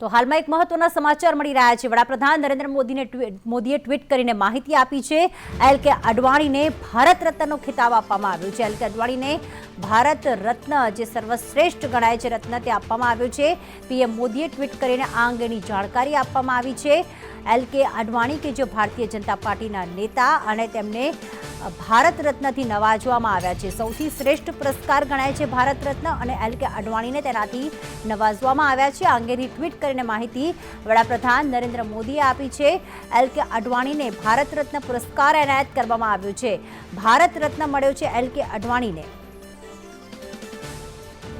તો હાલમાં એક મહત્વના સમાચાર મળી રહ્યા છે। વડાપ્રધાન નરેન્દ્ર મોદીએ ટ્વીટ કરીને માહિતી આપી છે। એલ.કે. અડવાણીને ભારત રત્નનો ખિતાબ આપવામાં આવ્યો છે। એલ.કે. અડવાણીને ભારત રત્ન જે સર્વશ્રેષ્ઠ ગણાય છે રત્ન તે આપવામાં આવ્યો છે। પીએમ મોદીએ ટ્વીટ કરીને આ અંગેની જાણકારી આપવામાં આવી છે। એલ.કે. અડવાણી કે જે ભારતીય જનતા પાર્ટીના નેતા અને તેમને ભારત રત્નથી નવાજવામાં આવ્યા છે। સૌથી શ્રેષ્ઠ પુરસ્કાર ગણાય છે ભારત રત્ન અને એલ.કે. અડવાણીને તેનાથી નવાજવામાં આવ્યા છે। આ અંગેની ટ્વીટ કરીને માહિતી વડાપ્રધાન નરેન્દ્ર મોદીએ આપી છે। એલ.કે. અડવાણીને ભારત રત્ન પુરસ્કાર એનાયત કરવામાં આવ્યો છે। ભારત રત્ન મળ્યો છે એલ.કે. અડવાણીને।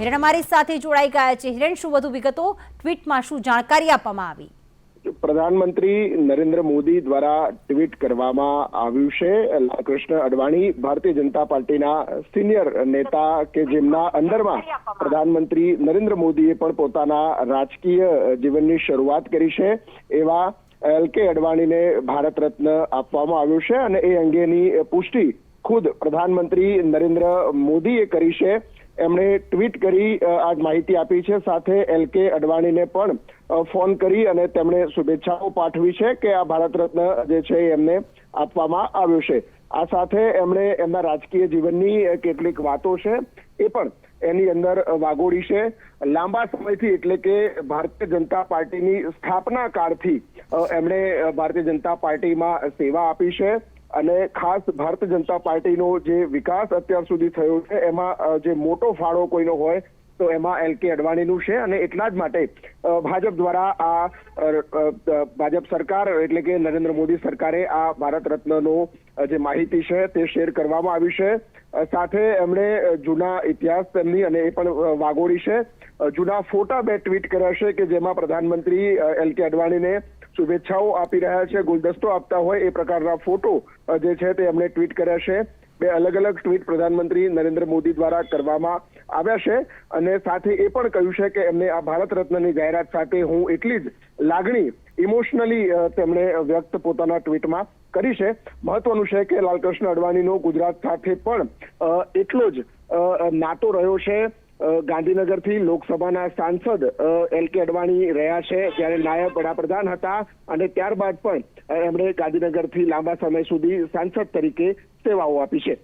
હિરણ અમારી સાથે જોડાઈ ગયા છે। હિરણ, શું વધુ વિગતો, ટ્વીટમાં શું જાણકારી આપવામાં આવી? પ્રધાનમંત્રી નરેન્દ્ર મોદી દ્વારા ટ્વીટ કરવામાં આવ્યું છે। લાલકૃષ્ણ અડવાણી ભારતીય જનતા પાર્ટીના સિનિયર નેતા કે જેમના અંદરમાં પ્રધાનમંત્રી નરેન્દ્ર મોદીએ પણ પોતાના રાજકીય જીવનની શરૂઆત કરી છે એવા એલ.કે. અડવાણીને ભારત રત્ન આપવામાં આવ્યું છે અને એ અંગેની પુષ્ટિ ખુદ પ્રધાનમંત્રી નરેન્દ્ર મોદીએ કરી છે। એમણે ટ્વીટ કરી આ માહિતી આપી છે। સાથે એલ.કે. અડવાણીને પણ ફોન કરી અને તેમણે શુભેચ્છાઓ પાઠવી છે કે આ ભારત રત્ન જે છે એમને આપવામાં આવ્યો છે। આ સાથે એમણે એમના રાજકીય જીવનની કેટલીક વાતો છે એ પણ એની અંદર વાગોડી છે। લાંબા સમયથી એટલે કે ભારતીય જનતા પાર્ટીની સ્થાપના કાળથી એમણે ભારતીય જનતા પાર્ટીમાં સેવા આપી છે અને ખાસ ભારતીય જનતા પાર્ટીનો જે વિકાસ અત્યાર સુધી થયો છે એમાં જે મોટો ફાળો કોઈનો હોય તો એમાં એલ.કે. અડવાણીનું છે અને એટલા જ માટે ભાજપ દ્વારા આ ભાજપ સરકાર એટલે કે નરેન્દ્ર મોદી સરકારે આ ભારત રત્નનો જે માહિતી છે તે શેર કરવામાં આવી છે। સાથે એમણે જૂના ઇતિહાસ તેમની અને એ પણ વાગોડી છે। જૂના ફોટા બે ટ્વીટ કર્યા છે કે જેમાં પ્રધાનમંત્રી એલ.કે. અડવાણીને શુભેચ્છાઓ આપી રહ્યા છે, ગુલદસ્તો આપતા હોય એ પ્રકારના ફોટો જે છે તે એમણે ટ્વીટ કર્યા છે। બે અલગ અલગ ટ્વીટ પ્રધાનમંત્રી નરેન્દ્ર મોદી દ્વારા કરવામાં આવ્યા છે અને સાથે એ પણ કહ્યું છે કે એમને આ ભારત રત્નની જાહેરાત સાથે હું એટલી જ લાગણી ઇમોશનલી તેમણે વ્યક્ત પોતાના ટ્વીટમાં કરી છે। મહત્વનું છે કે લાલકૃષ્ણ અડવાણીનો ગુજરાત સાથે પણ એટલો જ નાતો રહ્યો છે। ગાંધીનગરથી લોકસભાના સાંસદ એલ.કે. અડવાણી રહ્યા છે જ્યારે નાયબ વડાપ્રધાન હતા અને ત્યારબાદ પણ એમણે ગાંધીનગરથી લાંબા સમય સુધી સાંસદ તરીકે સેવાઓ આપી છે।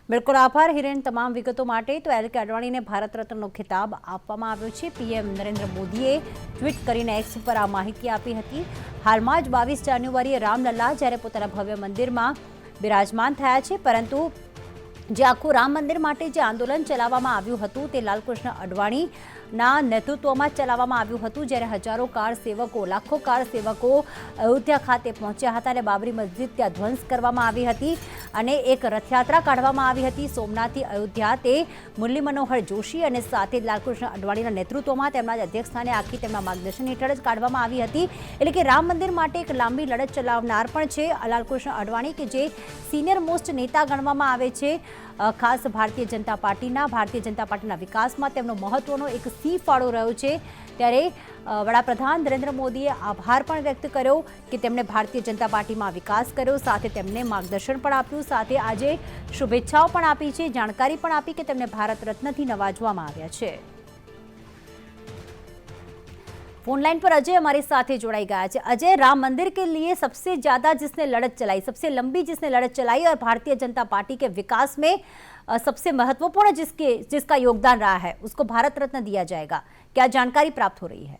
બિલકુલ આભાર હિરેન તમામ વિગતો માટે। તો એલ.કે. અડવાણીને ભારત રત્નનો ખિતાબ આપવામાં આવ્યો છે। પીએમ નરેન્દ્ર મોદીએ ટ્વીટ કરીને એક્સ પર આ માહિતી આપી હતી। હાલમાં જ 22 જાન્યુઆરીએ રામલલ્લા જ્યારે પોતાના ભવ્ય મંદિરમાં બિરાજમાન થયા છે, પરંતુ જે આખું રામ મંદિર માટે જે આંદોલન ચલાવવામાં આવ્યું હતું તે લાલકૃષ્ણ અડવાણીના નેતૃત્વમાં ચલાવવામાં આવ્યું હતું, જ્યારે હજારો કાર સેવકો, લાખો કાર સેવકો અયોધ્યા ખાતે પહોંચ્યા હતા અને બાબરી મસ્જિદ ત્યાં ધ્વંસ કરવામાં આવી હતી અને એક રથયાત્રા કાઢવામાં આવી હતી સોમનાથથી અયોધ્યા। તે મુરલી મનોહર જોશી અને સાથે લાલકૃષ્ણ અડવાણીના નેતૃત્વમાં તેમના અધ્યક્ષસ્થાને આખી તેમના માર્ગદર્શન હેઠળ જ કાઢવામાં આવી હતી। એટલે કે રામ મંદિર માટે એક લાંબી લડત ચલાવનાર પણ છે લાલકૃષ્ણ અડવાણી કે જે સિનિયર મોસ્ટ નેતા ગણવામાં આવે છે। ખાસ ભારતીય જનતા પાર્ટીના વિકાસમાં તેમનો મહત્વનો એક સી ફાળો રહ્યો છે। ત્યારે વડાપ્રધાન નરેન્દ્ર મોદીએ આભાર પણ વ્યક્ત કર્યો કે તેમણે ભારતીય જનતા પાર્ટીમાં વિકાસ કર્યો, સાથે તેમને માર્ગદર્શન પણ આપ્યું, સાથે આજે શુભેચ્છાઓ પણ આપી છે, જાણકારી પણ આપી કે તેમને ભારત રત્નથી નવાજવામાં આવ્યા છે। फोन लाइन पर अजय हमारे साथ जोड़ाई गया है। अजय, राम मंदिर के लिए सबसे ज्यादा जिसने लड़त चलाई, सबसे लंबी जिसने लड़त चलाई और भारतीय जनता पार्टी के विकास में सबसे महत्वपूर्ण जिसका योगदान रहा है उसको भारत रत्न दिया जाएगा, क्या जानकारी प्राप्त हो रही है?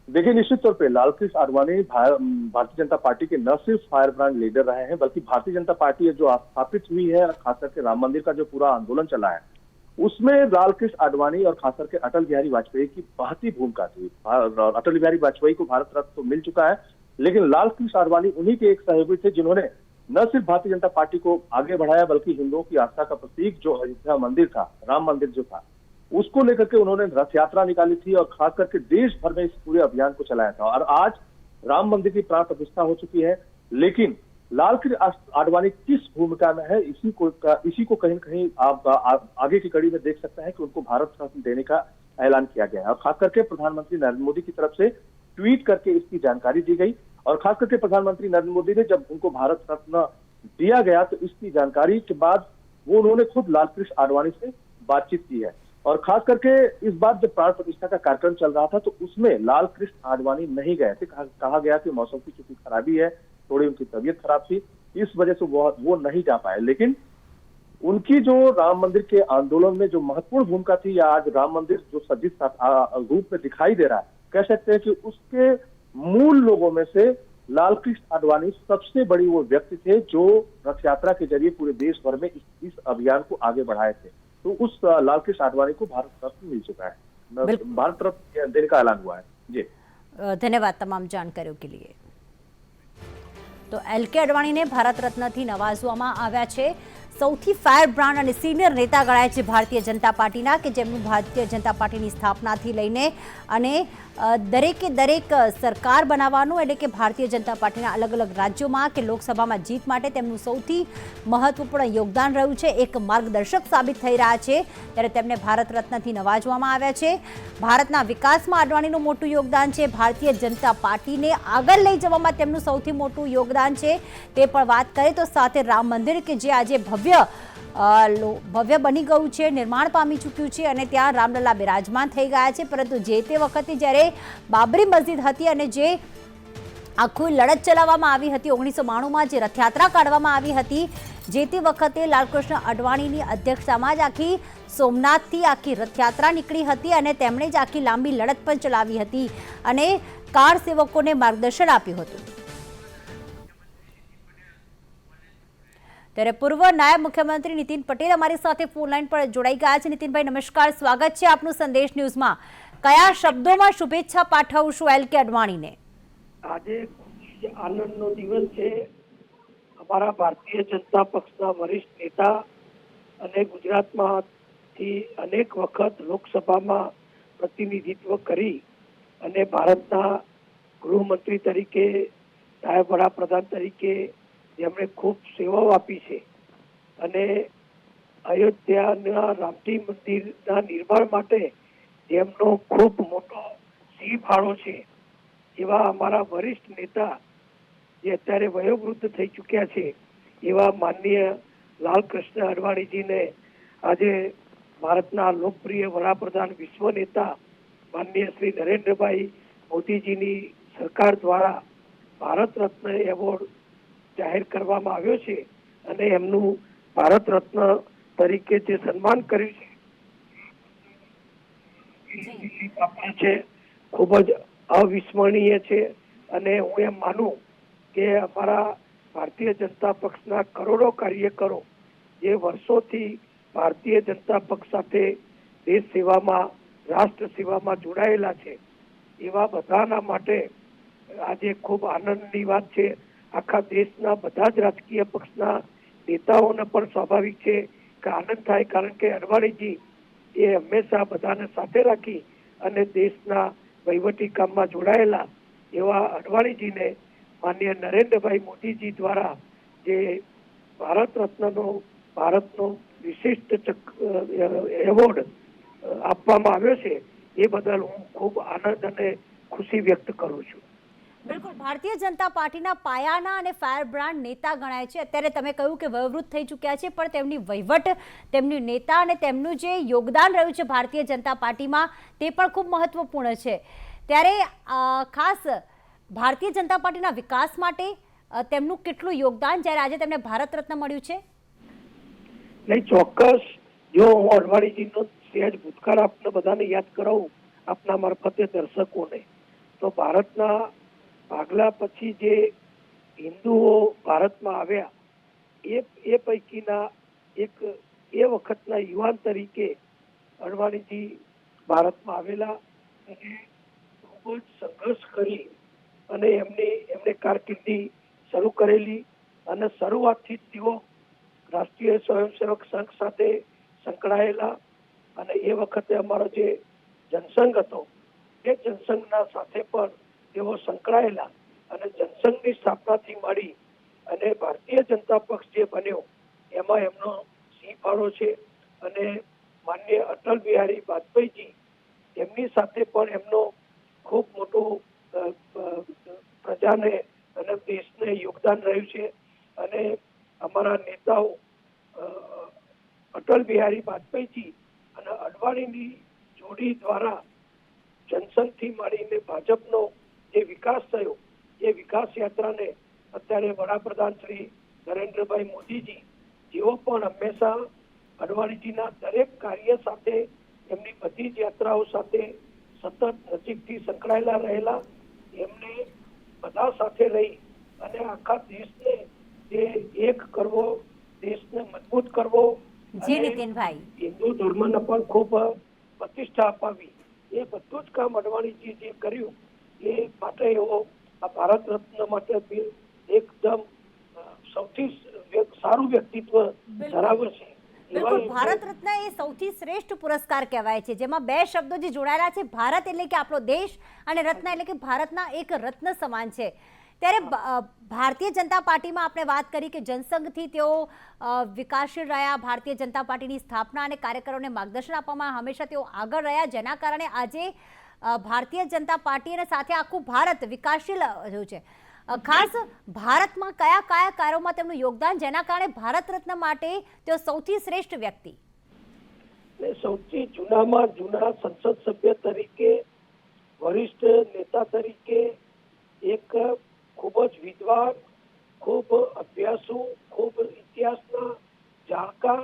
देखिए, निश्चित तौर पे लालकृष्ण अडवाणी भारतीय जनता पार्टी के न सिर्फ फायर ब्रांड लीडर रहे हैं बल्कि भारतीय जनता पार्टी जो स्थापित हुई है, खास करके राम मंदिर का जो पूरा आंदोलन चला है उसमें लालकृष्ण अडवाणी और खास करके अटल बिहारी वाजपेयी की महती भूमिका थी। अटल बिहारी वाजपेयी को भारत रत्न तो मिल चुका है, लेकिन लालकृष्ण अडवाणी उन्हीं के एक सहयोगी थे जिन्होंने न सिर्फ भारतीय जनता पार्टी को आगे बढ़ाया बल्कि हिंदुओं की आस्था का प्रतीक जो अयोध्या मंदिर था, राम मंदिर जो था, उसको लेकर के उन्होंने रथ यात्रा निकाली थी और खास करके देश भर में इस पूरे अभियान को चलाया था। और आज राम मंदिर की प्राण प्रतिष्ठा हो चुकी है, लेकिन लालकृष्ण अडवाणी किस भूमिका में है इसी को कहीं न कहीं आप आगे की कड़ी में देख सकते हैं कि उनको भारत रत्न देने का ऐलान किया गया है। और खास करके प्रधानमंत्री नरेंद्र मोदी की तरफ से ट्वीट करके इसकी जानकारी दी गई और खास करके प्रधानमंत्री नरेंद्र मोदी ने जब उनको भारत रत्न दिया गया तो इसकी जानकारी के बाद उन्होंने खुद लालकृष्ण अडवाणी से बातचीत की है। और खास करके इस बार जब प्राण प्रतिष्ठा का कार्यक्रम चल रहा था तो उसमें लाल कृष्ण आडवाणी नहीं गए थे। कहा गया कि मौसम की चूंकि खराबी है, थोड़ी उनकी तबीयत खराब थी, इस वजह से वो नहीं जा पाए। लेकिन उनकी जो राम मंदिर के आंदोलन में जो महत्वपूर्ण भूमिका थी, या आज राम मंदिर जो सज्जित रूप में दिखाई दे रहा है, कह सकते हैं कि उसके मूल लोगों में से लाल कृष्ण आडवाणी सबसे बड़ी वो व्यक्ति थे जो रथ यात्रा के जरिए पूरे देश भर में इस अभियान को आगे बढ़ाए थे। तो उस लाल कृष्ण आडवाणी को भारत रत्न मिल चुका है, भारत रत्न देने का ऐलान हुआ है। जी धन्यवाद તમામ જાણકારીઓ કે लिए। તો એલ.કે. અડવાણીને ભારત રત્નથી નવાજવામાં આવ્યા છે। સૌથી ફાયર બ્રાન્ડ અને સિનિયર નેતા ગણાય છે ભારતીય જનતા પાર્ટીના, કે જેમનું ભારતીય જનતા પાર્ટીની સ્થાપનાથી લઈને અને દરેકે દરેક સરકાર બનાવવાનું, એટલે કે ભારતીય જનતા પાર્ટીના અલગ અલગ રાજ્યોમાં કે લોકસભામાં જીત માટે તેમનું સૌથી મહત્વપૂર્ણ યોગદાન રહ્યું છે, એક માર્ગદર્શક સાબિત થઈ રહ્યા છે, ત્યારે તેમને ભારત રત્નથી નવાજવામાં આવ્યા છે। ભારતના વિકાસમાં અડવાણીનું મોટું યોગદાન છે, ભારતીય જનતા પાર્ટીને આગળ લઈ જવામાં તેમનું સૌથી મોટું યોગદાન છે, તે પણ વાત કરીએ તો સાથે રામ મંદિર કે જે આજે ભવ્ય બની ગયું છે, નિર્માણ પામી ચૂક્યું છે અને ત્યાં રામલલા બિરાજમાન થઈ ગયા છે। પરંતુ જે તે વખતે જ્યારે બાબરી મસ્જિદ હતી અને જે આખું લડત ચલાવવામાં આવી હતી 1992માં, જે રથયાત્રા કાઢવામાં આવી હતી, જે તે વખતે લાલકૃષ્ણ અડવાણીની અધ્યક્ષતામાં જ આખી સોમનાથથી આખી રથયાત્રા નીકળી હતી અને તેમણે જ આખી લાંબી લડત પણ ચલાવી હતી અને કાર સેવકોને માર્ગદર્શન આપ્યું હતું। ત્યારે પૂર્વ નાયબ મુખ્યમંત્રી નીતિન પટેલ અમારી સાથે ફોન લાઈન પર જોડાઈ ગયા છે। નીતિનભાઈ નમસ્કાર, સ્વાગત છે આપનું સંદેશ ન્યૂઝમાં। કયા શબ્દોમાં શુભેચ્છા પાઠવશું એલ.કે. અડવાણીને? આજે આનંદનો દિવસ છે। અમારા ભારતીય જનતા પક્ષના વરિષ્ઠ નેતા અને ગુજરાતમાંથી અનેક વખત લોકસભામાં પ્રતિનિધિત્વ કરી અને ભારતના ગૃહમંત્રી તરીકે, નાયબ વડાપ્રધાન તરીકે જેમણે ખૂબ સેવાઓ આપી છે અને અયોધ્યાના રામજી મંદિરના નિર્માણ માટે જેમનો ખૂબ મોટો સિંહ ફાળો છે એવા અમારા વરિષ્ઠ નેતા જે અત્યારે વયોવૃદ્ધ થઈ ચૂક્યા છે એવા માનનીય લાલકૃષ્ણ અડવાણીજીને આજે ભારતના લોકપ્રિય વડાપ્રધાન, વિશ્વ નેતા માનનીય શ્રી નરેન્દ્રભાઈ મોદીજીની સરકાર દ્વારા ભારત રત્ન એવોર્ડ જાહેર કરવામાં આવ્યો છે અને એમનું ભારત રત્ન તરીકે જે સન્માન કર્યું છે ખૂબ જ અવિસ્મરણીય છે। અને હું એમ માનું કે અમારા ભારતીય જનતા પક્ષના કરોડો કાર્યકરો જે વર્ષોથી ભારતીય જનતા પક્ષ સાથે દેશ સેવામાં, રાષ્ટ્ર સેવામાં જોડાયેલા છે, એવા બધાના માટે આજે ખૂબ આનંદની વાત છે। આખા દેશના બધા જ રાજકીય પક્ષના નેતાઓને પણ સ્વાભાવિક છે કે આનંદ થાય, કારણ કે અડવાણીજી એ હંમેશા બધાને સાથે રાખી અને દેશના વહીવટી કામમાં જોડાયેલા એવા અડવાણીજીને માનનીય નરેન્દ્રભાઈ મોદીજી દ્વારા જે ભારત રત્નનો, ભારતનો વિશિષ્ટ એવોર્ડ આપવામાં આવ્યો છે એ બદલ હું ખૂબ આનંદ અને ખુશી વ્યક્ત કરું છું। બિલકુલ, ભારતીય જનતા પાર્ટીના પાયાના અને ફાયર બ્રાન્ડ નેતા ગણાય છે। અત્યારે તમે કહ્યું કે વયોવૃદ્ધ થઈ ચૂક્યા છે, પણ તેમની વહીવટ, તેમની નેતા અને તેમનું જે યોગદાન રહ્યું છે ભારતીય જનતા પાર્ટીમાં તે પણ ખૂબ મહત્વપૂર્ણ છે। ત્યારે ખાસ ભારતીય જનતા પાર્ટીના વિકાસ માટે તેમનું કેટલું યોગદાન, જ્યારે આજે તેમને ભારત રત્ન મળ્યું છે? નહીં, ચોક્કસ। જો હું અડવાણીજીનો સહેજ ભૂતકાળ આપને બધાને યાદ કરાવું આપના મારફતે દર્શકોને, તો ભારતના ભાગલા પછી જે હિન્દુઓ ભારતમાં આવ્યા એ પૈકીના એક એ વખતના યુવાન તરીકે અડવાણીજી ભારતમાં આવેલા અને ખૂબ જ સંઘર્ષ કરી અને એમણે કારકિર્દી શરૂ કરેલી અને શરૂઆતથી જ તેઓ રાષ્ટ્રીય સ્વયંસેવક સંઘ સાથે સંકળાયેલા અને એ વખતે અમારો જે જનસંઘ હતો એ જનસંઘના સાથે પણ તેઓ સંકળાયેલા અને જનસંઘની સ્થાપનાથી મળી અને ભારતીય જનતા પક્ષ જે બન્યો એમાં એમનો સિંહ ફાળો છે અને માનનીય અટલ બિહારી વાજપેયીજી એમની સાથે પણ એમનો ખૂબ મોટું પ્રજાને અને દેશને યોગદાન રહ્યું છે અને અમારા નેતાઓ અટલ બિહારી વાજપેયીજી અને અડવાણી અડવાણીની જોડી દ્વારા જનસંઘથી માંડીને ભાજપનો જે વિકાસ થયો એ વિકાસ યાત્રાને અત્યારે વડાપ્રધાન શ્રી નરેન્દ્રભાઈ મોદીજી જેઓ પણ હંમેશા અડવાણીજીના દરેક કાર્ય સાથે એમની બધી જ યાત્રાઓ સાથે સતત નજીકથી સંકળાયેલા રહેલા, એમને બધા સાથે રહી અને આખા દેશને જે એક કરવો, દેશને મજબૂત કરવો, જી અને નીતિનભાઈ, હિન્દુ ધર્મને પણ ખૂબ પ્રતિષ્ઠા અપાવી, એ બધું જ કામ અડવાણીજી જે કર્યું એ માટે એવો આ ભારત રત્ન માટે બી એકદમ સૌથી સારું વ્યક્તિત્વ ધરાવે છે. બિલકુલ, ભારત રત્ન એ સૌથી શ્રેષ્ઠ પુરસ્કાર કહેવાય છે, જેમાં બે શબ્દો જે જોડાયેલા છે, ભારત એટલે કે આપણો દેશ અને રત્ન એટલે કે ભારતના એક રત્ન સમાન છે. ત્યારે ભારતીય જનતા પાર્ટીમાં આપણે વાત કરી કે જનસંઘથી તેઓ વિકાસશીલ રહ્યા, ભારતીય જનતા પાર્ટીની સ્થાપના અને કાર્યકરોને માર્ગદર્શન આપવામાં હંમેશા તેઓ આગળ રહ્યા, જેના કારણે આજે ભારતીય જનતા પાર્ટી અને સાથે આખું ભારત વિકાસશીલ રહ્યું છે. ખાસ ભારતમાં કયા કયા કાર્યોમાં તેમનું યોગદાન, જેના કારણે ભારત રત્ન માટે તેઓ સૌથી શ્રેષ્ઠ વ્યક્તિ? સૌથી જૂનામાં જૂના સંસદ સભ્ય તરીકે, વરિષ્ઠ નેતા તરીકે, એક ખૂબ જ વિદ્વાન, ખૂબ અભ્યાસુ, ખૂબ ઇતિહાસના જાણકાર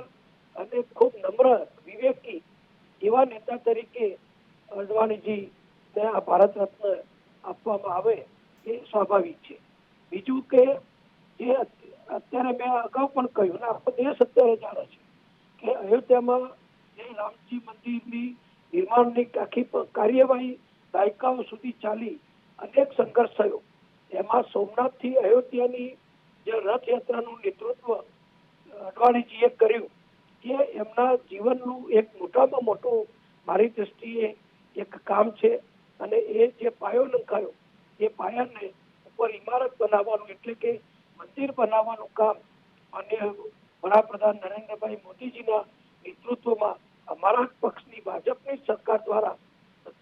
અને ખૂબ નમ્ર, વિવેકી એવા નેતા તરીકે અડવાણીજીને આ ભારત રત્ન આપવામાં આવે એ સ્વાભાવિક છે. બીજું કે જે અત્યારે મેં અગાઉ પણ કહ્યું ને આખો દેશ અત્યારે જાણે છે કે અયોધ્યામાં જે રામજી મંદિરની નિર્માણની આખી કાર્યવાહી દાયકાઓ સુધી ચાલી, અનેક સંઘર્ષ થયો. એમાં સોમનાથથી અયોધ્યાની જે રથયાત્રાનું નેતૃત્વ અડવાણીજીએ કર્યું એ એમના જીવનનું એક મોટામાં મોટું મારી દ્રષ્ટિએ એક કામ છે. અને એ જે પાયો નંખાયો એ પાયાને ઉપર ઇમારત બનાવવાનું એટલે કે મંદિર બનાવવાનું કામ માનનીય વડાપ્રધાન નરેન્દ્રભાઈ મોદીજીના નેતૃત્વમાં અમારા પક્ષની ભાજપની સરકાર દ્વારા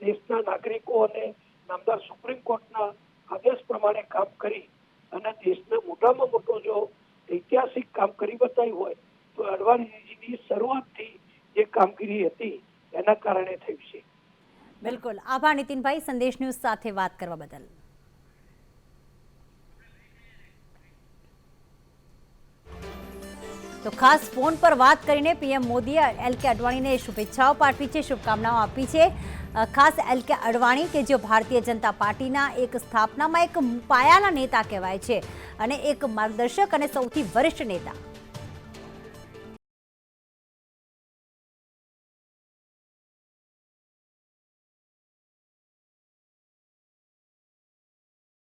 દેશના નાગરિકો અને નામદાર સુપ્રીમ કોર્ટના આદેશ પ્રમાણે કામ કરી અને દેશને મોટામાં મોટો જો ઐતિહાસિક કામ કરી બતાવ્યું હોય તો અડવાણીજીની શરૂઆતથી જે કામગીરી હતી એના કારણે થયું છે. બિલકુલ, આભાર નીતિનભાઈ, સંદેશ ન્યૂઝ સાથે વાત કરવા બદલ. તો ખાસ ફોન પર વાત કરીને પીએમ મોદીએ એલ.કે. અડવાણીને શુભેચ્છાઓ પાઠવી છે, શુભકામનાઓ આપી છે. ખાસ એલ.કે. અડવાણી કે જે ભારતીય જનતા પાર્ટીના એક સ્થાપનામાં એક પાયાના નેતા કહેવાય છે અને એક માર્ગદર્શક અને સૌથી વરિષ્ઠ નેતા.